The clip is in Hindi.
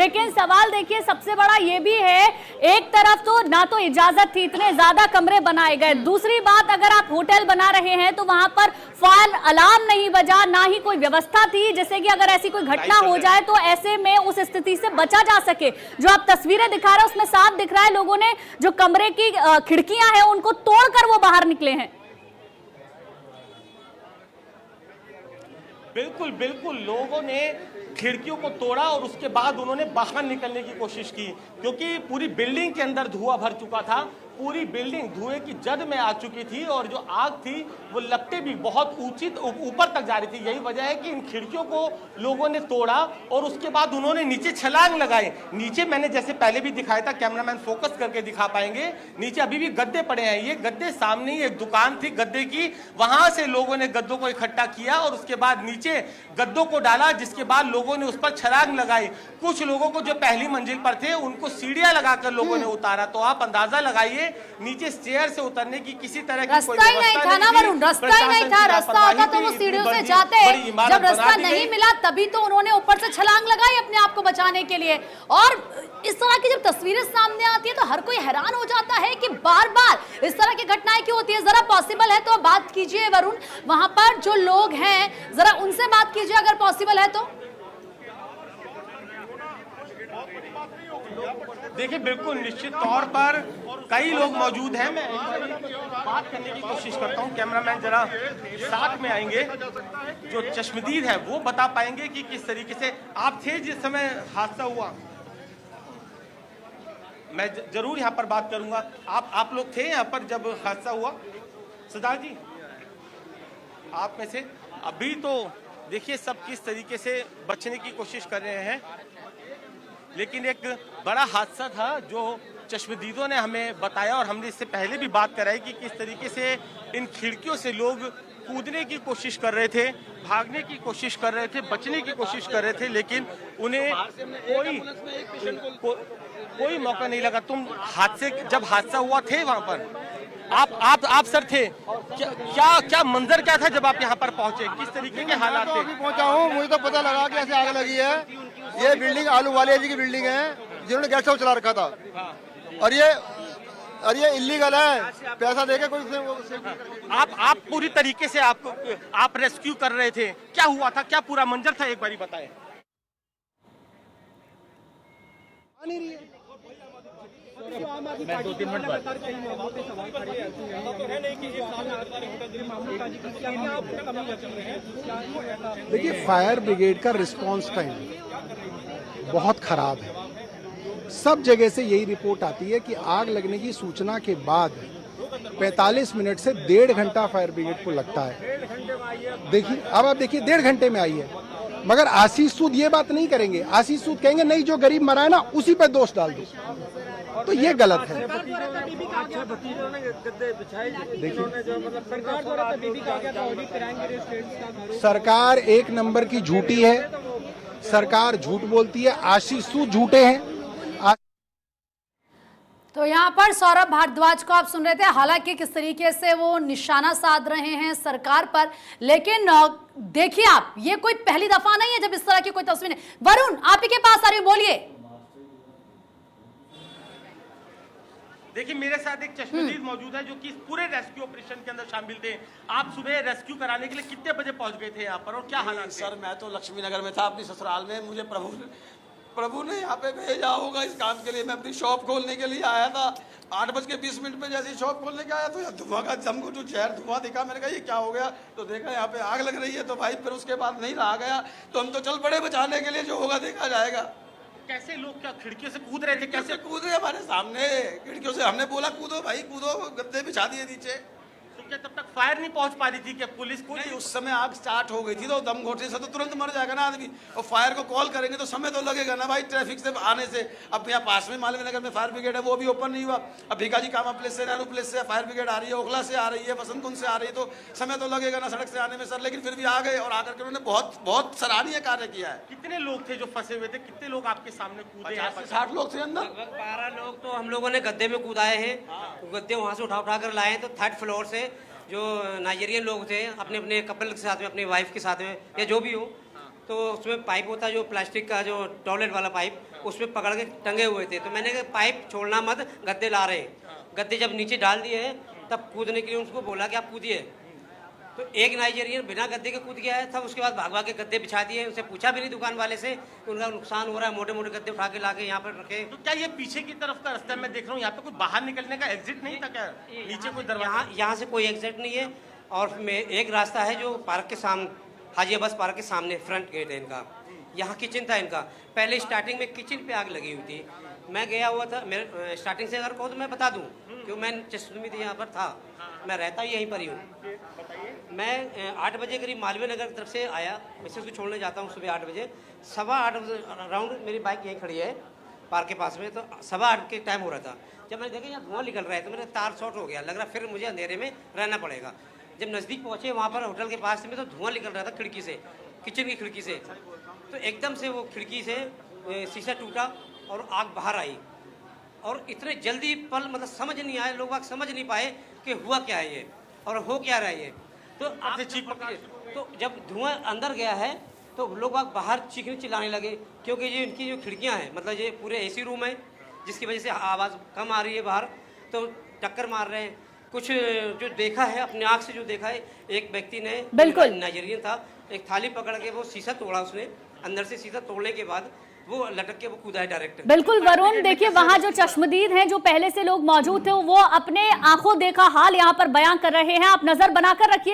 लेकिन सवाल देखिए सबसे बड़ा ये भी है, एक तरफ तो ना तो इजाजत थी, इतने ज्यादा कमरे बनाए गए, दूसरी बात अगर आप होटल बना रहे हैं तो वहां पर फायर अलार्म नहीं बजा, ना ही कोई व्यवस्था थी जिससे कि अगर ऐसी कोई घटना हो जाए तो ऐसे में उस स्थिति से बचा जा सके। जो आप तस्वीरें दिखा रहे हैं उसमें साफ दिख रहा है लोगों ने जो कमरे की खिड़कियां हैं उनको तोड़कर वो बाहर निकले हैं। बिल्कुल बिल्कुल, लोगों ने खिड़कियों को तोड़ा और उसके बाद उन्होंने बाहर निकलने की कोशिश की, क्योंकि पूरी बिल्डिंग के अंदर धुआं भर चुका था, पूरी बिल्डिंग धुएं की जद में आ चुकी थी और जो आग थी वो लपटें भी बहुत ऊंची ऊपर तक जा रही थी। यही वजह है कि इन खिड़कियों को लोगों ने तोड़ा और उसके बाद उन्होंने नीचे छलांग लगाए। नीचे मैंने जैसे पहले भी दिखाया था, कैमरामैन फोकस करके दिखा पाएंगे, नीचे अभी भी गद्दे पड़े हैं। ये गद्दे सामने ही एक दुकान थी गद्दे की, वहां से लोगों ने गद्दों को इकट्ठा किया और उसके बाद नीचे गद्दों को डाला, जिसके बाद लोगों ने उस पर छलांग लगाई। कुछ लोगों को जो पहली मंजिल पर थे उनको सीढ़ियां लगाकर लोगों ने उतारा। तो आप अंदाजा लगाइए नीचे स्टेयर से उतरने की किसी तरह की कोई रास्ता ही नहीं था ना वरुण, रास्ता ही नहीं था। रास्ता होता तो वो सीढ़ियों से जाते, जब रास्ता नहीं मिला तभी तो उन्होंने ऊपर से छलांग लगाई अपने आप को बचाने के लिए। और इस तरह की जब तस्वीरें सामने आती है तो हर कोई हैरान हो जाता है कि बार बार इस तरह की घटनाएं क्यों होती है। जरा पॉसिबल है तो बात कीजिए वरुण, वहां पर जो लोग हैं जरा उनसे बात कीजिए अगर पॉसिबल है तो। देखिए बिल्कुल निश्चित तौर पर कई लोग मौजूद हैं, मैं बात करने की कोशिश करता हूं। कैमरामैन जरा साथ में आएंगे, जो चश्मदीद है वो बता पाएंगे कि किस तरीके से आप थे जिस समय हादसा हुआ। मैं जरूर यहाँ पर बात करूंगा। आप लोग थे यहाँ पर जब हादसा हुआ? सरदार जी आप में से अभी तो देखिए सब किस तरीके से बचने की कोशिश कर रहे हैं, लेकिन एक बड़ा हादसा था जो चश्मदीदों ने हमें बताया और हमने इससे पहले भी बात कराई कि किस तरीके से इन खिड़कियों से लोग कूदने की कोशिश कर रहे थे, भागने की कोशिश कर रहे थे, बचने की कोशिश कर रहे थे, लेकिन उन्हें कोई मौका नहीं लगा। तुम हादसे जब हादसा हुआ थे वहां पर, आप सर थे, क्या मंजर क्या था जब आप यहाँ पर पहुंचे, किस तरीके के हालात थे? पहुंचा हूँ, मुझे तो पता लगा कि ऐसे आग लगी है। ये बिल्डिंग आलू वाले जी की बिल्डिंग है जिन्होंने गेस्ट हाउस चला रखा था, और ये इल्लीगल है, पैसा देके कोई। आप पूरी तरीके से आप रेस्क्यू कर रहे थे, क्या हुआ था, क्या पूरा मंजर था, एक बारी बताएं। मैं 2-3 मिनट बाद देखिए, फायर ब्रिगेड का रिस्पांस टाइम बहुत खराब है। सब जगह से यही रिपोर्ट आती है कि आग लगने की सूचना के बाद 45 मिनट से 1.5 घंटा फायर ब्रिगेड को लगता है। देखिए, अब आप देखिए 1.5 घंटे में आई है, मगर आशीष सूद ये बात नहीं करेंगे। आशीष सूद कहेंगे नहीं, जो गरीब मरा है ना उसी पर दोष डाल दो, तो ये गलत है। देखिए, सरकार एक नंबर की झूठी है, सरकार झूठ बोलती है, आशीष सूद झूठे हैं। तो यहाँ पर सौरभ भारद्वाज को आप सुन रहे थे, हालांकि किस तरीके से वो निशाना साध रहे हैं सरकार पर, लेकिन देखिए आप, ये कोई पहली दफा नहीं है जब इस तरह की कोई तस्वीर। वरुण आप ही के पास आ रही, बोलिए। देखिए मेरे साथ एक चश्मदीद मौजूद है जो कि इस पूरे रेस्क्यू ऑपरेशन के अंदर शामिल थे। आप सुबह रेस्क्यू कराने के लिए कितने बजे पहुंच गए थे यहाँ पर और क्या हालात थे? सर मैं तो लक्ष्मी नगर में था अपनी ससुराल में, मुझे प्रभु ने यहाँ पे भेजा होगा इस काम के लिए। मैं अपनी शॉप खोलने के लिए आया था, 8:20 पे जैसे शॉप खोलने के आया तो यहाँ धुआं का हमको जो जहर धुआं दिखा, मैंने कहा ये क्या हो गया, तो देखा यहाँ पे आग लग रही है। तो भाई फिर उसके बाद नहीं रहा गया, तो हम तो चल पड़े बचाने के लिए, जो होगा देखा जाएगा। कैसे लोग क्या खिड़कियों से कूद रहे थे? कैसे कूद रहे हमारे सामने खिड़कियों से, हमने बोला कूदो भाई कूदो, गद्दे बिछा दिए नीचे। तो क्या तब तक फायर नहीं पहुंच पा रही थी कि पुलिस को? नहीं, उस समय आग स्टार्ट हो गई थी, तो दम घोटने से तो तुरंत मर जाएगा ना आदमी, और फायर को कॉल करेंगे तो समय तो लगेगा ना भाई, ट्रैफिक से आने से। अब यहाँ पास में मालवीय नगर में फायर ब्रिगेड है, वो भी ओपन नहीं हुआ। अब भिकाजी कामा प्लेस से, नानू प्लेस से फायर ब्रिगेड आ रही है, ओखला से आ रही है, बसंत कुंज से आ रही है, तो समय तो लगेगा ना सड़क से आने में सर। लेकिन फिर भी आ गए और आकर के उन्होंने बहुत सराहनीय कार्य किया है। कितने लोग थे जो फंसे हुए थे, कितने लोग आपके सामने कूदे? 60 लोग थे अंदर। 12 लोग तो हम लोगों ने गद्दे में कूदाए हैं, गद्दे वहाँ से उठा कर लाए हैं। तो 3rd फ्लोर से जो नाइजीरियन लोग थे अपने अपने कपल के साथ में, अपनी वाइफ के साथ में या जो भी हो, तो उसमें पाइप होता है जो प्लास्टिक का, जो टॉयलेट वाला पाइप, उसमें पकड़ के टंगे हुए थे। तो मैंने कहा पाइप छोड़ना मत, गद्दे ला रहे हैं। गद्दे जब नीचे डाल दिए हैं तब कूदने के लिए उसको बोला कि आप कूदिए। तो एक नाइजीरियन बिना गद्दे के कूद गया है। तब उसके बाद भाग भाग के गद्दे बिछा दिए। उसे पूछा भी नहीं दुकान वाले से कि उनका नुकसान हो रहा है, मोटे मोटे गद्दे उठा के ला के यहाँ पर रखे। तो क्या ये पीछे की तरफ का रास्ता मैं देख रहा हूँ, यहाँ पे कोई बाहर निकलने का एग्जिट नहीं था क्या? नीचे कोई दरवाजा? यहाँ से कोई एग्जिट नहीं है। और एक रास्ता है जो पार्क के सामने, हाजी अब्बास पार्क के सामने फ्रंट गेट है इनका। यहाँ किचन था इनका। पहले स्टार्टिंग में किचन पे आग लगी हुई थी। मैं गया हुआ था, मेरे स्टार्टिंग से अगर कहो तो मैं बता दूं, क्योंकि मैं चश्मे यहाँ पर था, मैं रहता ही यहीं पर ही हूँ। मैं 8 बजे करीब मालवीय नगर की तरफ से आया, मिसेस को छोड़ने जाता हूँ सुबह 8 बजे। 8:15 बजे अराउंड मेरी बाइक यहीं खड़ी है पार्क के पास में। तो 8:15 के टाइम हो रहा था। जब मैंने देखा यहाँ धुआं निकल रहा है तो मेरा तार शॉर्ट हो गया, लग रहा फिर मुझे अंधेरे में रहना पड़ेगा। जब नज़दीक पहुँचे वहाँ पर होटल के पास में, तो धुआं निकल रहा था खिड़की से, किचन की खिड़की से। तो एकदम से वो खिड़की से शीशा टूटा और आग बाहर आई। और इतने जल्दी पल मतलब समझ नहीं आए, लोग बाग समझ नहीं पाए कि हुआ क्या है ये और हो क्या रहा है ये। तो आपसे चीख पकड़े। तो जब धुआं अंदर गया है तो लोग बाग बाहर चीखने चिल्लाने लगे, क्योंकि ये इनकी जो खिड़कियां हैं, मतलब ये पूरे एसी रूम है, जिसकी वजह से आवाज़ कम आ रही है बाहर। तो टक्कर मार रहे हैं। कुछ जो देखा है अपने आँख से, जो देखा है, एक व्यक्ति ने, बिल्कुल नाइजीरियन था, एक थाली पकड़ के वो शीशा तोड़ा उसने। अंदर से शीशा तोड़ने के बाद वो लटक के वो कूदा है डायरेक्ट। बिल्कुल वरुण, देखिए वहां जो चश्मदीद हैं, जो पहले से लोग मौजूद थे, वो अपने आंखों देखा हाल यहाँ पर बयां कर रहे हैं। आप नजर बनाकर रखिए।